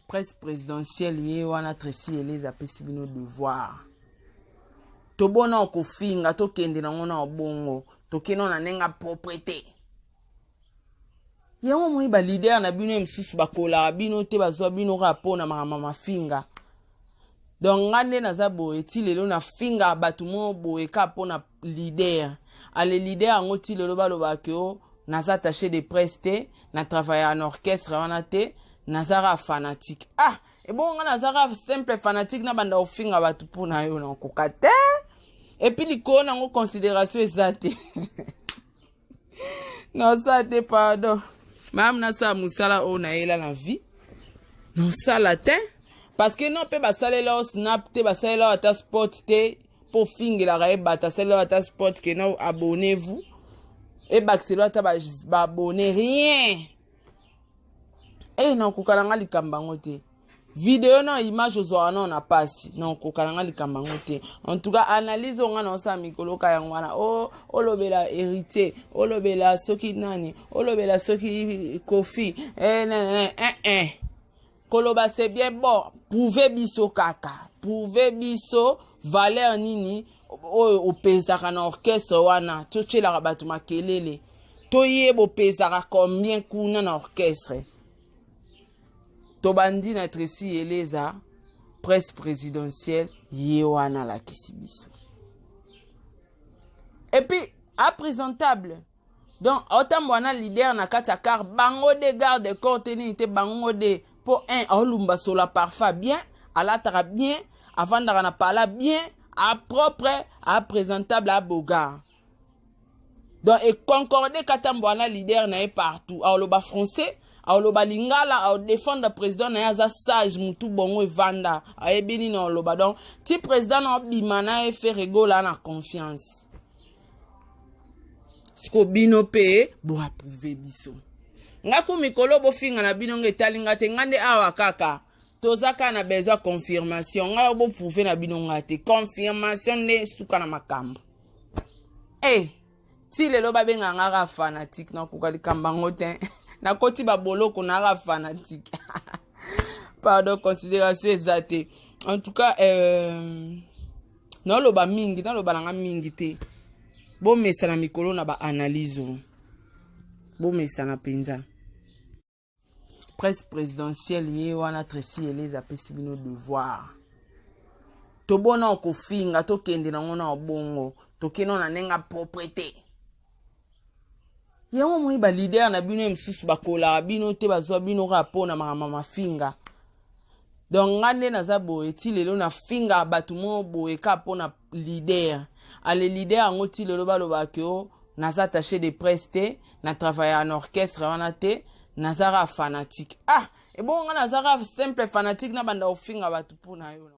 presse présidentielle ye wana Tracy Eleza apesi bino devoir. Tobona okofinga tokende nango na obongo tokeno na nenga propriété. Yango moi ba leader na bino msusu bakola bino te bazwa bino rapport na mama finga. Donc ngande naza boye ti lelo na finga batu mo boye ka pona leader. Ale leader ngo ti lelo baloba ke o naza attaché de presse te na travailler en orchestre wana te nazara fanatique. Ah, et bon nga nazara simple fanatique na banda ofinga batu pona yo na kokate. Et puis liko na ngo considération ezate. Non ça te pardon. Mam na sa musala o na yela na vie. Non ça la te. Parce que non peut basale la snap te basale la ta spot te pour fingi la rae bata sale la ta spot que non abonnez-vous. Et bakselo ta ba abonner rien. Eh non kokalanga likambango te. Vidéo non image ozo non na passe non kokalanga likambango te. En tout cas analyse on na sa mikolo ka yangwana o olobela héritier olobela soki nani olobela soki kofi koloba c'est bien bon prouver biso kaka prouver biso valeur nini o pesaka na orchestre wana tochela batu makelele toyebo pesaka combien kuna na orchestre. Tobandi na Tracy Eleza presse présidentielle yewana la kisibiso. Et puis à présentable. Donc autant wana leader na kata car bango de garde corps tenite bango de pour un olumba sur la parfa bien alatara bien avant d'ana parla bien à propre à présentable à boga. Donc et concorder kata wana leader na partout à oloba français a loba lingala a défendre président na yaza sage mutu bongo evanda a ebini na loba donc ti président na bimana e fait rigola na confiance sko bino pe bo approuver biso ngako mikolo bo finga na bino ngetalinga te ngande awa kaka tozaka na besoin confirmation nga bo prouver na bino ngate confirmation ne suka na makambo ti lelo babenga ngaka fanatique na kokali kambango te na koti ba boloko na la fanatique. Pardon, considération exacte. En tout cas, non lo ba mingi, non lo ba langa mingi te. Bon mesa na mikolo na ba analyse. Bon mesa na penza. Presse présidentielle ye wana Tracy Eleza apesi bino devoir. Tobona okofinga tokende nango na obongo, tokeno na nenga propriété. Yango moi ba leader na bino msusu bakola bino te bazwa bino rapport na mama finga. Donc ngande naza boye ti lelo na finga batu mo boye ka pona leader. Ale leader ngo ti lelo baloba ke o naza attaché de presse te na travailler en orchestre wana te nazara fanatique. Ah, et bon nga nazara simple fanatique na banda ofinga batu pona yo.